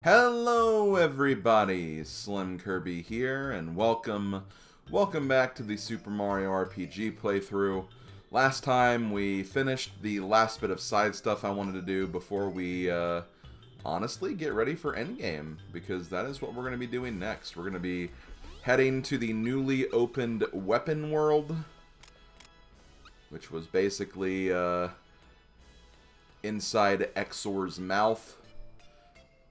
Hello everybody, SlimKirby here, and welcome back to the Super Mario RPG playthrough. Last time we finished the last bit of side stuff I wanted to do before we honestly get ready for endgame, because that is what we're going to be doing next. We're going to be heading to the newly opened weapon world, which was basically inside Exor's mouth.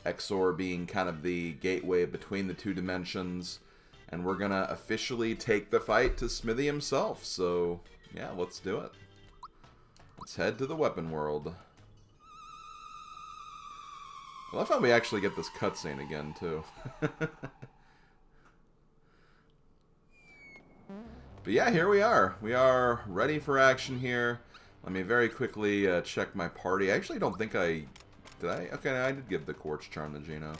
Exor being kind of the gateway between the two dimensions. And we're gonna officially take the fight to Smithy himself. So, yeah, let's do it. Let's head to the weapon world. I love how we actually get this cutscene again, too. But yeah, here we are. We are ready for action here. Let me very quickly check my party. I actually don't think I... Did I? Okay, I did give the Quartz Charm to Gino.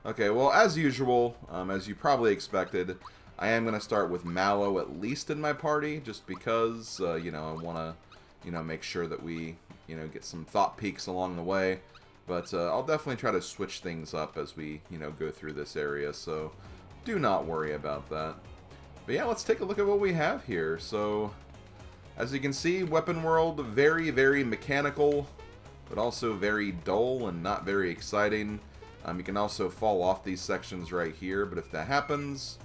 Okay, well, as usual, as you probably expected, I am going to start with Mallow at least in my party, just because, you know, I want to, you know, make sure that we, you know, get some thought peaks along the way. But I'll definitely try to switch things up as we, you know, go through this area, so do not worry about that. But yeah, let's take a look at what we have here. So, as you can see, Weapon World, very, very mechanical, but also very dull and not very exciting. You can also fall off these sections right here, but if that happens,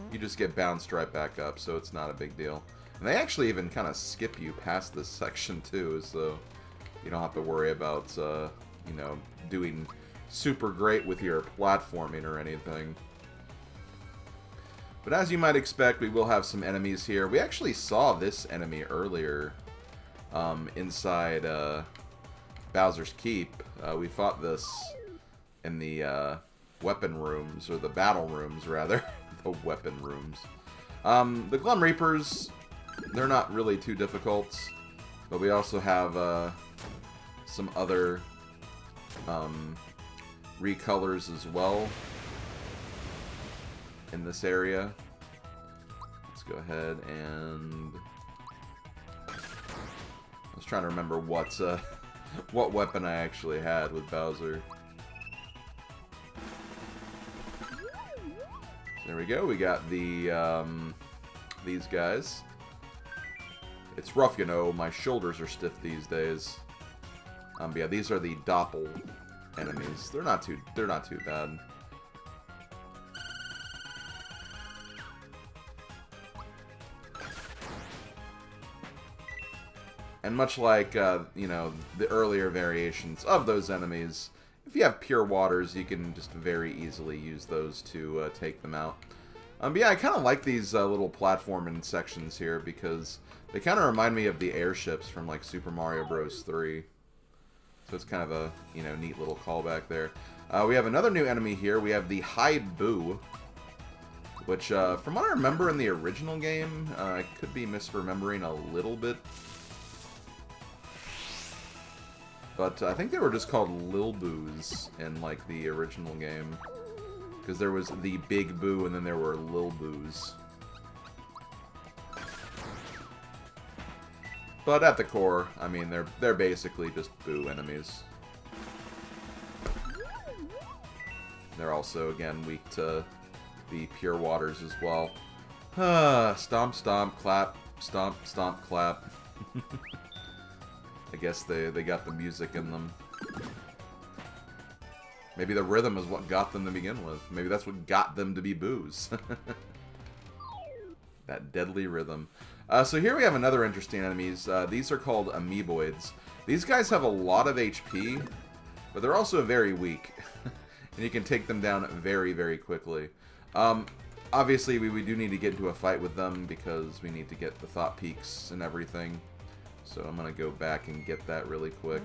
you just get bounced right back up, so it's not a big deal. And they actually even kind of skip you past this section too, so you don't have to worry about, you know, doing super great with your platforming or anything. But as you might expect, we will have some enemies here. We actually saw this enemy earlier inside Bowser's Keep. We fought this in the weapon rooms, or the battle rooms, rather. The weapon rooms. The Glum Reapers, they're not really too difficult, but we also have some other recolors as well in this area. Let's go ahead and... I was trying to remember what weapon I actually had with Bowser. There we go, we got the, these guys. It's rough, you know, my shoulders are stiff these days. But yeah, these are the Doppel enemies. They're not too bad. And much like, you know, the earlier variations of those enemies, if you have pure waters, you can just very easily use those to take them out. But yeah, I kind of like these little platforming sections here because they kind of remind me of the airships from, like, Super Mario Bros. 3. So it's kind of a, you know, neat little callback there. We have another new enemy here. We have the Hide Boo, which, from what I remember in the original game, I could be misremembering a little bit. But I think they were just called Lil Boos in, like, the original game. Because there was the Big Boo and then there were Lil Boos. But at the core, I mean, they're basically just Boo enemies. They're also, again, weak to the pure waters as well. Stomp, stomp, clap. Stomp, stomp, clap. I guess they got the music in them. Maybe the rhythm is what got them to begin with. Maybe that's what got them to be boos. That deadly rhythm. So here we have another interesting enemies. These are called Amoeboids. These guys have a lot of HP, but they're also very weak. And you can take them down very, very quickly. Obviously, we do need to get into a fight with them because we need to get the thought peaks and everything. So I'm going to go back and get that really quick.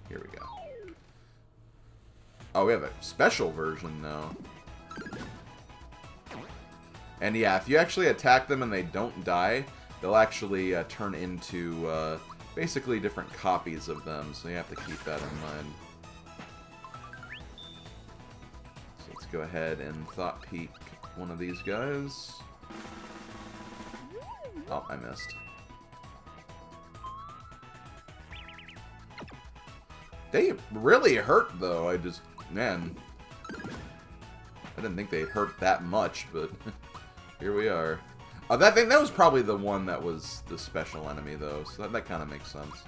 Here we go. Oh, we have a special version now. And yeah, if you actually attack them and they don't die, they'll actually turn into basically different copies of them. So you have to keep that in mind. So let's go ahead and thought peek one of these guys. Oh, I missed. They really hurt, though. Man, I didn't think they'd hurt that much, but here we are. Oh, that was probably the one that was the special enemy, though, so that kind of makes sense.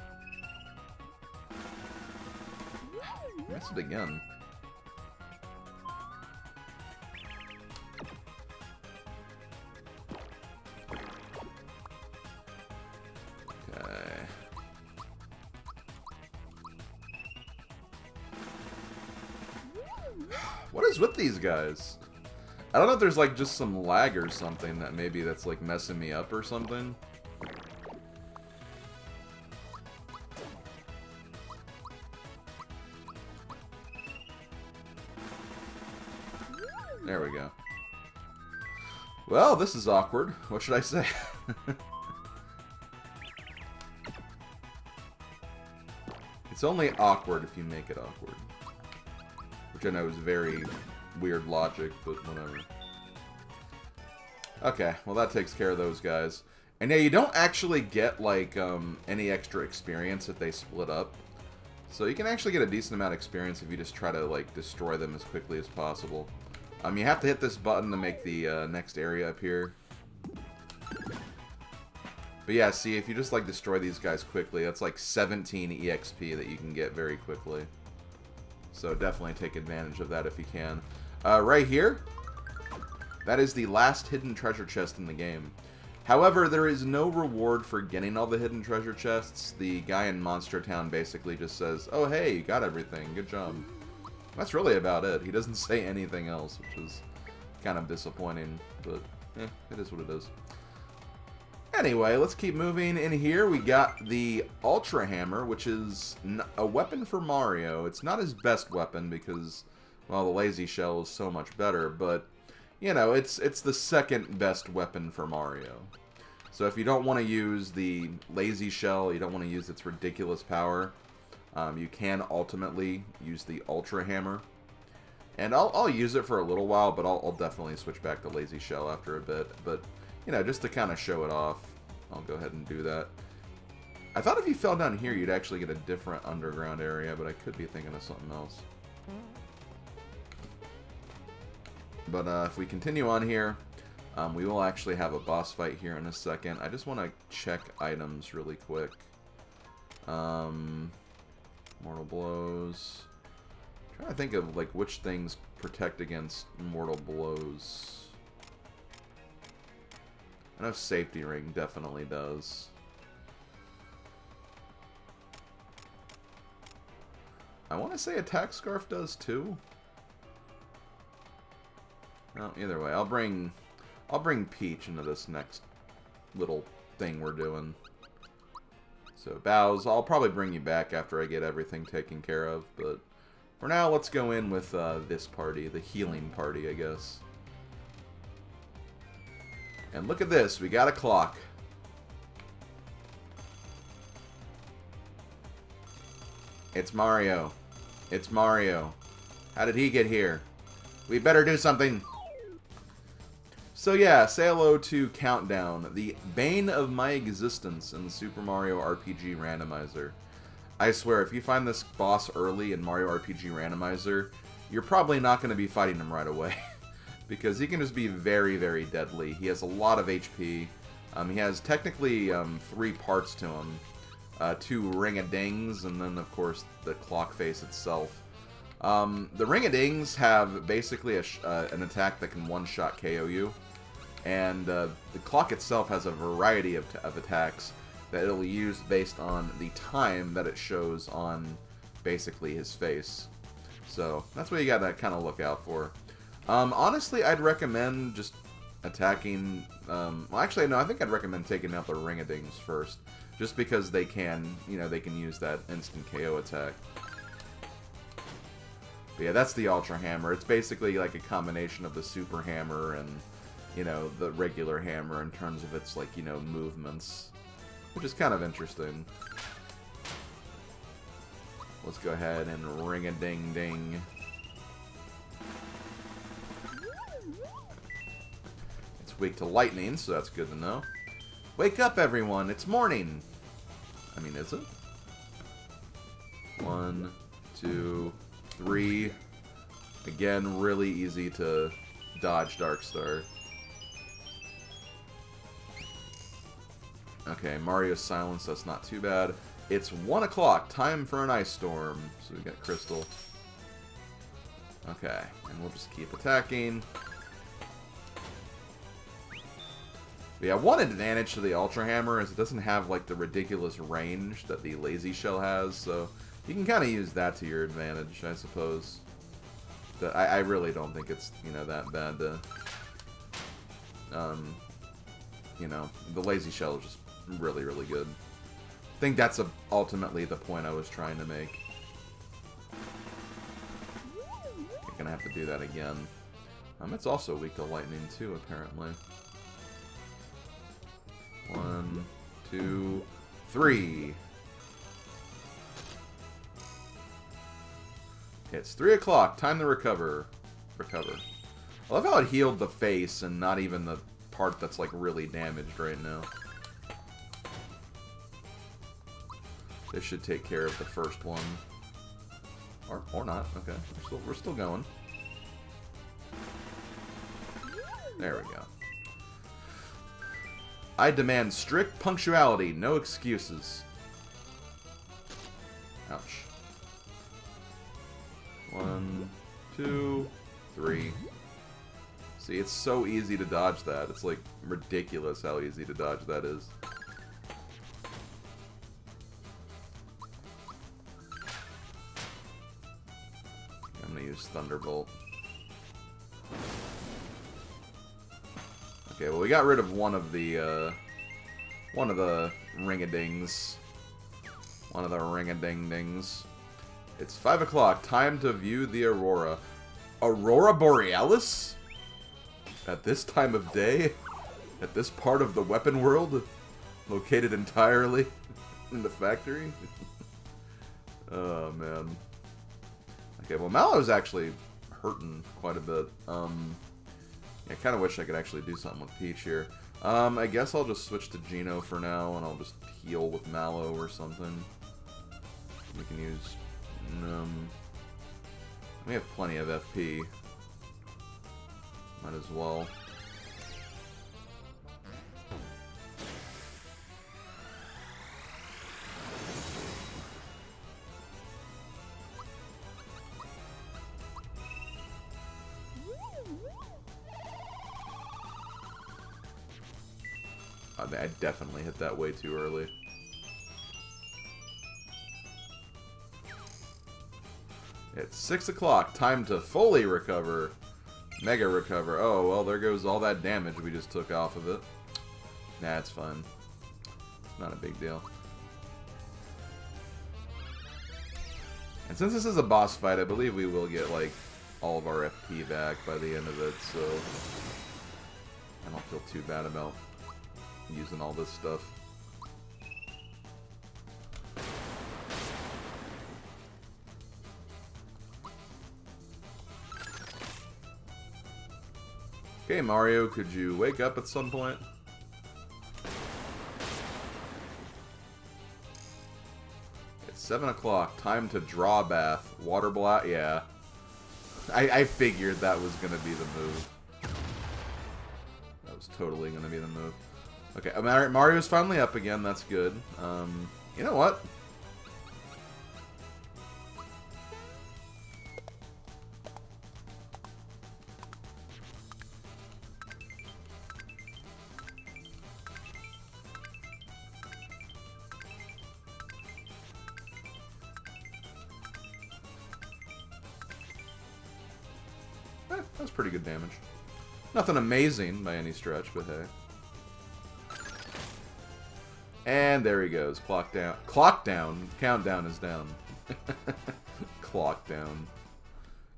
Missed it again. Okay. What is with these guys? I don't know if there's like just some lag or something that maybe that's like messing me up or something. There we go. Well, this is awkward. What should I say? It's only awkward if you make it awkward. Which I know is very weird logic, but whatever. Okay, well that takes care of those guys. And yeah, you don't actually get, like, any extra experience if they split up. So you can actually get a decent amount of experience if you just try to, like, destroy them as quickly as possible. You have to hit this button to make the next area appear. But yeah, see, if you just, like, destroy these guys quickly, that's like 17 EXP that you can get very quickly. So definitely take advantage of that if you can. Right here, that is the last hidden treasure chest in the game. However, there is no reward for getting all the hidden treasure chests. The guy in Monster Town basically just says, oh hey, you got everything, good job. That's really about it. He doesn't say anything else, which is kind of disappointing, but it is what it is. Anyway, let's keep moving. In here, we got the Ultra Hammer, which is a weapon for Mario. It's not his best weapon because, well, the Lazy Shell is so much better, but, you know, it's the second best weapon for Mario. So if you don't want to use the Lazy Shell, you don't want to use its ridiculous power, you can ultimately use the Ultra Hammer. And I'll use it for a little while, but I'll definitely switch back to Lazy Shell after a bit. But, you know, just to kind of show it off, I'll go ahead and do that. I thought if you fell down here, you'd actually get a different underground area, but I could be thinking of something else. But if we continue on here, we will actually have a boss fight here in a second. I just want to check items really quick. Mortal Blows. I'm trying to think of like which things protect against Mortal Blows. I know Safety Ring definitely does. I want to say Attack Scarf does too. Well, either way, I'll bring Peach into this next little thing we're doing. So Bowser, I'll probably bring you back after I get everything taken care of, but for now, let's go in with this party, the healing party, I guess. And look at this, we got a clock. It's Mario. It's Mario. How did he get here? We better do something. So yeah, say hello to Countdown, the bane of my existence in the Super Mario RPG Randomizer. I swear, if you find this boss early in Mario RPG Randomizer, you're probably not going to be fighting him right away. Because he can just be very, very deadly. He has a lot of HP. He has technically 3 parts to him. 2 ring-a-dings, and then, of course, the clock face itself. The ring-a-dings have basically an attack that can one-shot KO you. And the clock itself has a variety of attacks that it'll use based on the time that it shows on, basically, his face. So, that's what you gotta kind of look out for. Honestly, I'd recommend just attacking, well, actually, no, I think I'd recommend taking out the ring-a-dings first, just because they can, you know, they can use that instant KO attack. But yeah, that's the Ultra Hammer. It's basically like a combination of the Super Hammer and, you know, the regular hammer in terms of its, like, you know, movements, which is kind of interesting. Let's go ahead and ring-a-ding-ding. Weak to lightning, so that's good to know. Wake up, everyone! It's morning! I mean, is it? 1, 2, 3. Again, really easy to dodge Dark Star. Okay, Mario's silence, that's not too bad. It's 1 o'clock, time for an Ice Storm. So we got Crystal. Okay, and we'll just keep attacking. But yeah, one advantage to the Ultra Hammer is it doesn't have like the ridiculous range that the Lazy Shell has, so you can kind of use that to your advantage, I suppose. But I really don't think it's, you know, that bad to, you know, the Lazy Shell is just really, really good. I think that's ultimately the point I was trying to make. I'm gonna have to do that again. It's also weak to lightning too, apparently. 1, 2, 3. It's 3 o'clock. Time to recover. I love how it healed the face and not even the part that's like really damaged right now. This should take care of the first one. Or not. Okay. We're still going. There we go. I demand strict punctuality, no excuses. Ouch. 1, 2, 3. See, it's so easy to dodge that. It's like ridiculous how easy to dodge that is. I'm gonna use Thunderbolt. Okay, well, we got rid of one of the ring-a-dings. One of the ring-a-ding-dings. It's 5 o'clock. Time to view the Aurora. Aurora Borealis? At this time of day? At this part of the weapon world? Located entirely in the factory? Oh, man. Okay, well, Mallow's actually hurting quite a bit. I kind of wish I could actually do something with Peach here. I guess I'll just switch to Geno for now, and I'll just heal with Mallow or something. We can use... we have plenty of FP. Might as well. I definitely hit that way too early. It's 6 o'clock. Time to fully recover. Mega recover. Oh, well, there goes all that damage we just took off of it. Nah, it's fine. It's not a big deal. And since this is a boss fight, I believe we will get, like, all of our FP back by the end of it, so... I don't feel too bad about using all this stuff. Okay, Mario, could you wake up at some point? It's 7 o'clock. Time to draw bath. Water blast? Yeah. I figured that was going to be the move. That was totally going to be the move. Okay, Mario's finally up again. That's good. You know what? That's pretty good damage. Nothing amazing by any stretch, but hey. And there he goes. Clock down. Clock down. Countdown is down. Clock down.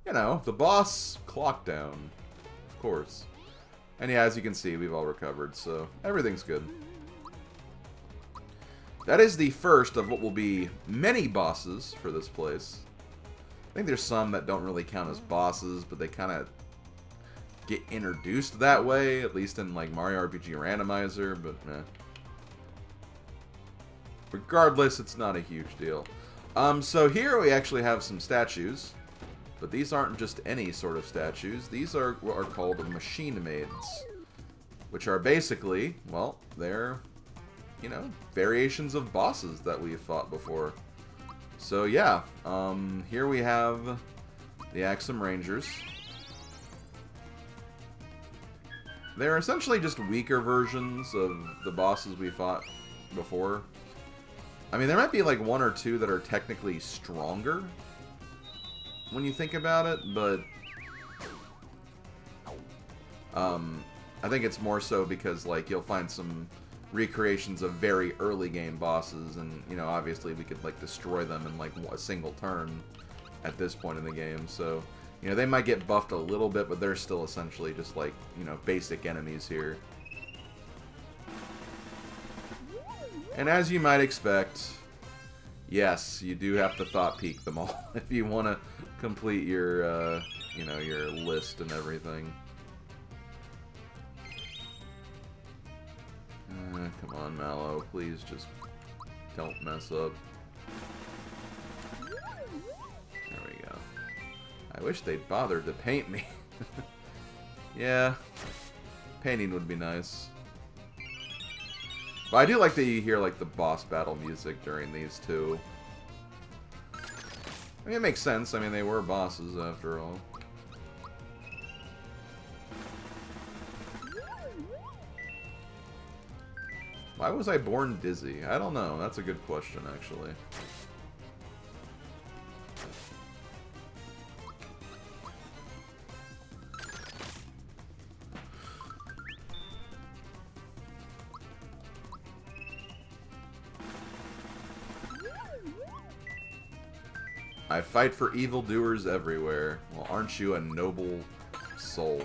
You know, the boss clock down. Of course. And yeah, as you can see, we've all recovered, so everything's good. That is the first of what will be many bosses for this place. I think there's some that don't really count as bosses, but they kind of get introduced that way, at least in like Mario RPG Randomizer, but regardless, it's not a huge deal. So here we actually have some statues, but these aren't just any sort of statues. These are what are called machine maids, which are basically, well, they're, you know, variations of bosses that we've fought before. So yeah, here we have the Axum Rangers. They're essentially just weaker versions of the bosses we fought before. I mean, there might be like one or two that are technically stronger when you think about it, but I think it's more so because like you'll find some recreations of very early game bosses, and you know, obviously we could like destroy them in like a single turn at this point in the game. So you know, they might get buffed a little bit, but they're still essentially just like, you know, basic enemies here. And as you might expect, yes, you do have to thought peek them all if you want to complete your, you know, your list and everything. Come on, Mallow, please just don't mess up. There we go. I wish they'd bothered to paint me. Yeah, painting would be nice. But I do like that you hear like the boss battle music during these too. I mean, it makes sense. I mean, they were bosses after all. Why was I born dizzy? I don't know. That's a good question, actually. I fight for evildoers everywhere. Well, aren't you a noble soul?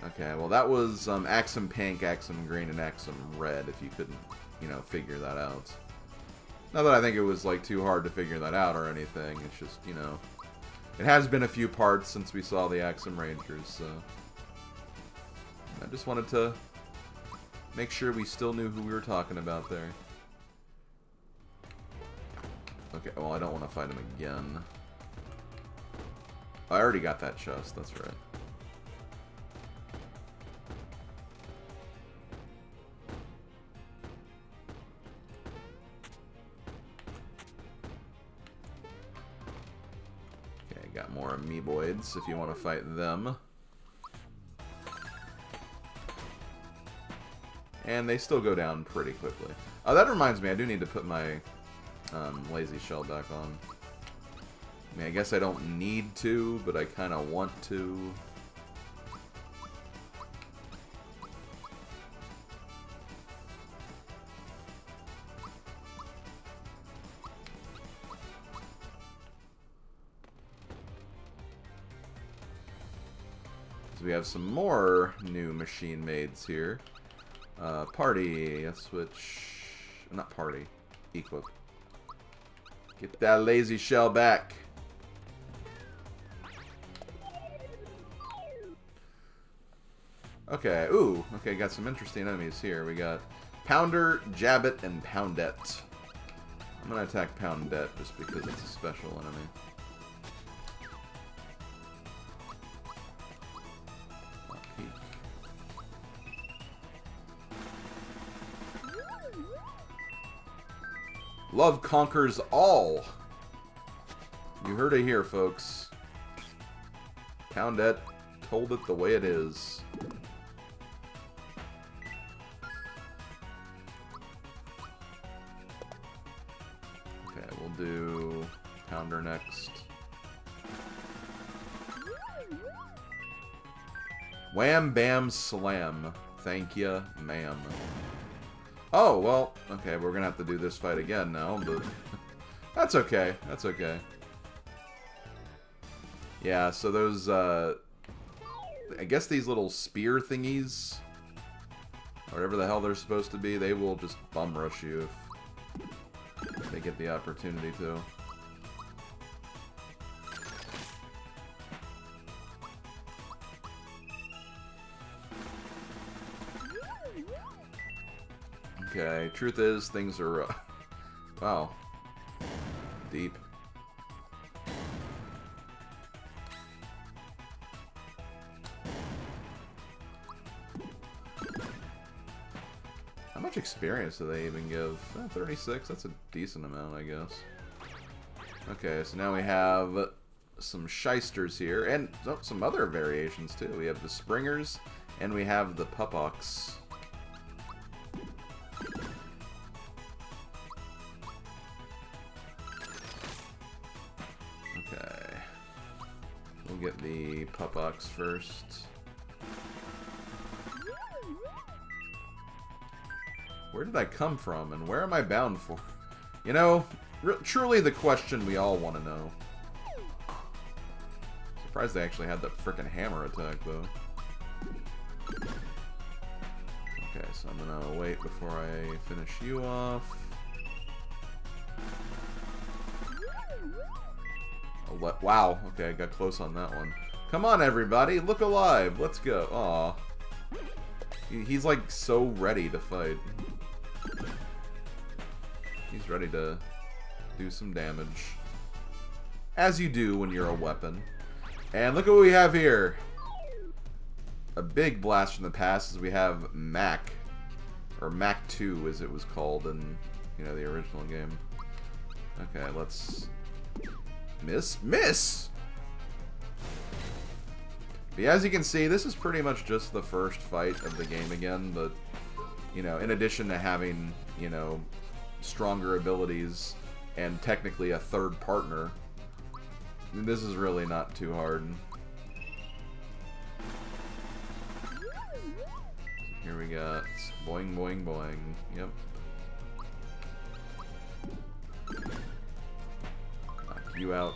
Okay, well that was Axum Pink, Axum Green, and Axum Red, if you couldn't, you know, figure that out. Not that I think it was, like, too hard to figure that out or anything, it's just, you know, it has been a few parts since we saw the Axum Rangers, so I just wanted to make sure we still knew who we were talking about there. Okay, well I don't want to fight him again. I already got that chest, that's right. Okay, got more Amiiboids if you want to fight them. And they still go down pretty quickly. Oh, that reminds me, I do need to put my lazy shell back on. I mean, I guess I don't need to, but I kind of want to. So we have some more new machine maids here. Party, let's switch, not party, equip. Get that lazy shell back. Okay, ooh, okay, got some interesting enemies here. We got Pounder, Jabbit, and Poundette. I'm gonna attack Poundette just because it's a special enemy. Love conquers all. You heard it here, folks. Poundette told it the way it is. Okay, we'll do Pounder next. Wham bam slam. Thank ya, ma'am. Oh, well, okay, we're gonna have to do this fight again now, but that's okay, that's okay. Yeah, so those, I guess these little spear thingies, whatever the hell they're supposed to be, they will just bum rush you if they get the opportunity to. Okay, truth is, things are... wow. Deep. How much experience do they even give? 36, that's a decent amount, I guess. Okay, so now we have some shysters here, and some other variations, too. We have the springers, and we have the pupox. Okay. We'll get the pupox first. Where did I come from, and where am I bound for? You know, truly the question we all want to know. Surprised they actually had the frickin' hammer attack, though. Okay, so I'm gonna wait before I finish you off. Wow, okay, I got close on that one. Come on, everybody, look alive, let's go. Aw. He's like so ready to fight. He's ready to do some damage. As you do when you're a weapon. And look at what we have here. A big blast from the past is we have Mac. Or Mac 2 as it was called in, you know, the original game. Okay, let's... Miss! But yeah, as you can see, this is pretty much just the first fight of the game again, but, you know, in addition to having, you know, stronger abilities and technically a third partner, this is really not too hard. Here we got boing, boing, boing. Yep. Knock you out.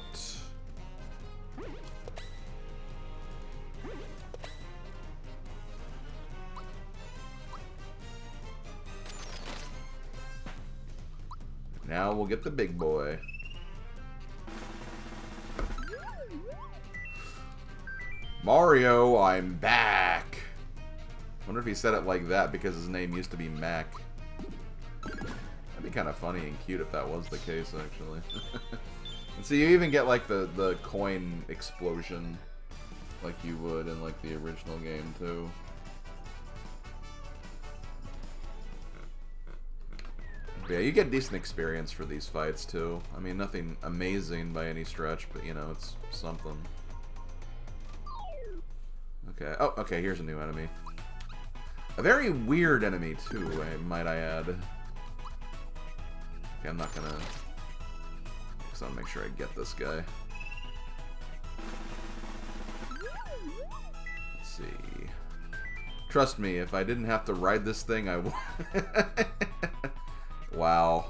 Now we'll get the big boy. Mario, I'm back. Wonder if he said it like that because his name used to be Mac. That'd be kind of funny and cute if that was the case, actually. And so you even get like the coin explosion like you would in like the original game too. Yeah, you get decent experience for these fights, too. I mean, nothing amazing by any stretch, but, you know, it's something. Okay. Oh, okay, here's a new enemy. A very weird enemy, too, might I add. Okay, I'm not gonna... because I'll make sure I get this guy. Let's see. Trust me, if I didn't have to ride this thing, I would... Wow.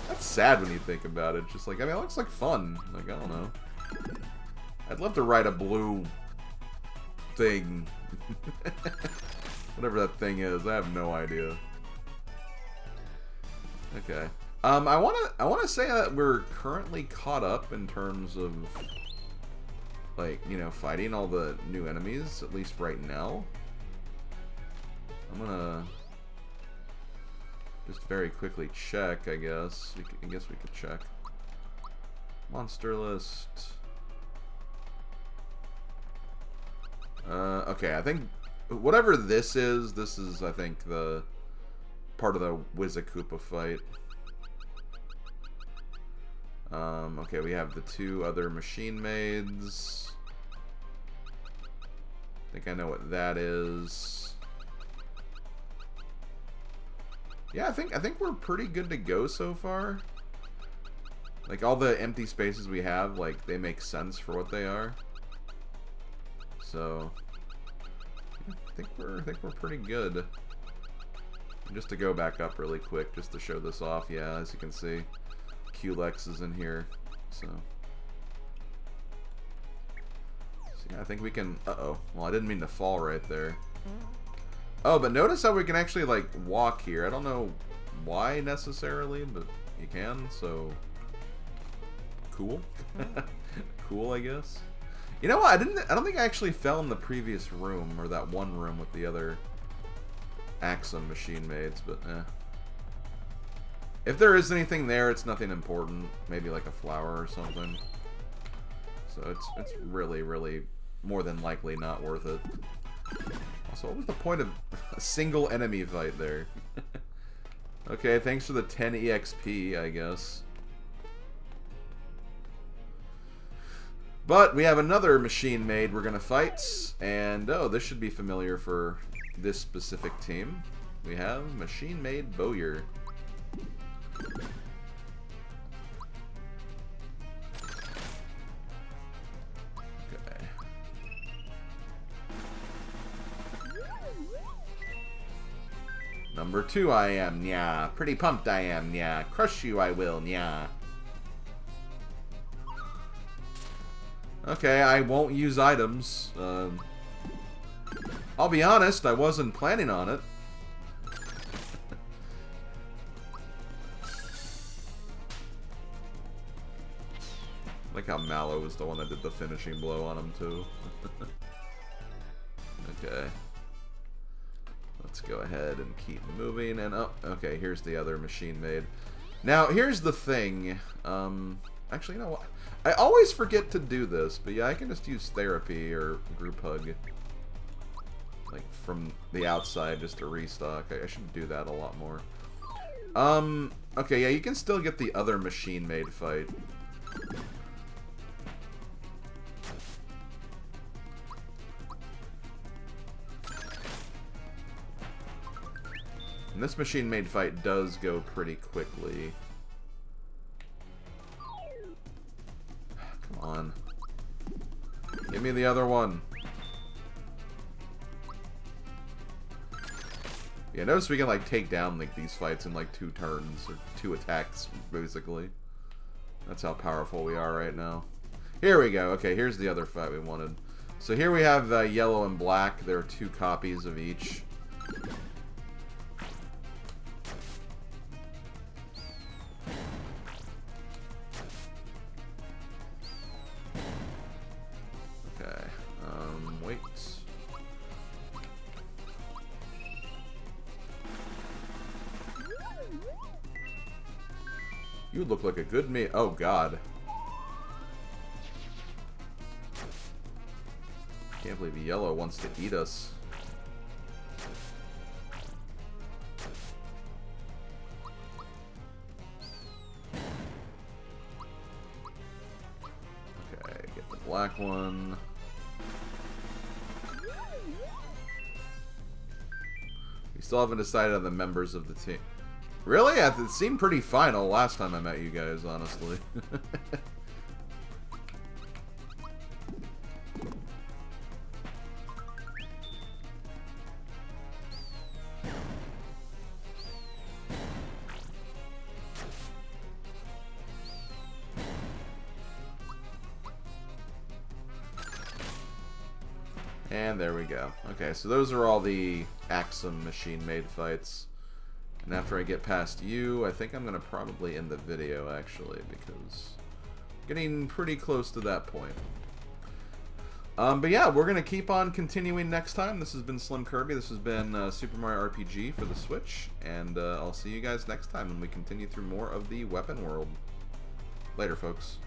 That's sad when you think about it. Just like, I mean, it looks like fun. Like, I don't know. I'd love to ride a blue thing. Whatever that thing is, I have no idea. Okay. I wanna say that we're currently caught up in terms of, like, you know, fighting all the new enemies, at least right now. I'm gonna just very quickly check, I guess. I guess we could check. Monster list. Okay, I think whatever this is, I think the part of the Wizakoopa fight. Okay, we have the two other machine maids. I think I know what that is. Yeah, I think we're pretty good to go so far. Like, all the empty spaces we have, like, they make sense for what they are. So, yeah, I think we're pretty good. And just to go back up really quick, just to show this off, yeah, as you can see, Culex is in here, so yeah, I think we can, uh-oh, well, I didn't mean to fall right there. Oh, but notice how we can actually, like, walk here. I don't know why necessarily, but you can, so cool. Cool, I guess. You know what? I don't think I actually fell in the previous room, or that one room with the other Axum machine maids, but eh. If there is anything there, it's nothing important. Maybe like a flower or something. So it's really, really more than likely not worth it. Also, what was the point of a single enemy fight there? Okay, thanks for the 10 EXP, I guess. But we have another machine maid we're going to fight. And, oh, this should be familiar for this specific team. We have Machine Maid Bowyer. Okay. Number 2 I am, nya. Pretty pumped I am, nya. Crush you I will, nya. Okay, I won't use items. I'll be honest, I wasn't planning on it. Like how Mallow was the one that did the finishing blow on him, too. Okay. Let's go ahead and keep moving. And, oh, okay, here's the other machine maid. Now, here's the thing. Actually, you know what? I always forget to do this, but yeah, I can just use therapy or group hug. Like, from the outside, just to restock. I should do that a lot more. Okay, yeah, you can still get the other machine maid fight. And this machine maid fight does go pretty quickly. Come on. Give me the other one. Yeah, notice we can like take down like these fights in like 2 turns or 2 attacks basically. That's how powerful we are right now. Here we go. Okay, here's the other fight we wanted. So here we have yellow and black. There are 2 copies of each. Okay. Wait. You look like a good meal. Oh, God. Can't believe Yellow wants to eat us. Okay, get the black one. We still haven't decided on the members of the team. Really? It seemed pretty final last time I met you guys, honestly. And there we go. Okay, so those are all the Axum machine maid fights. And after I get past you, I think I'm going to probably end the video, actually, because I'm getting pretty close to that point. But yeah, we're going to keep on continuing next time. This has been SlimKirby. This has been Super Mario RPG for the Switch. And I'll see you guys next time when we continue through more of the weapon world. Later, folks.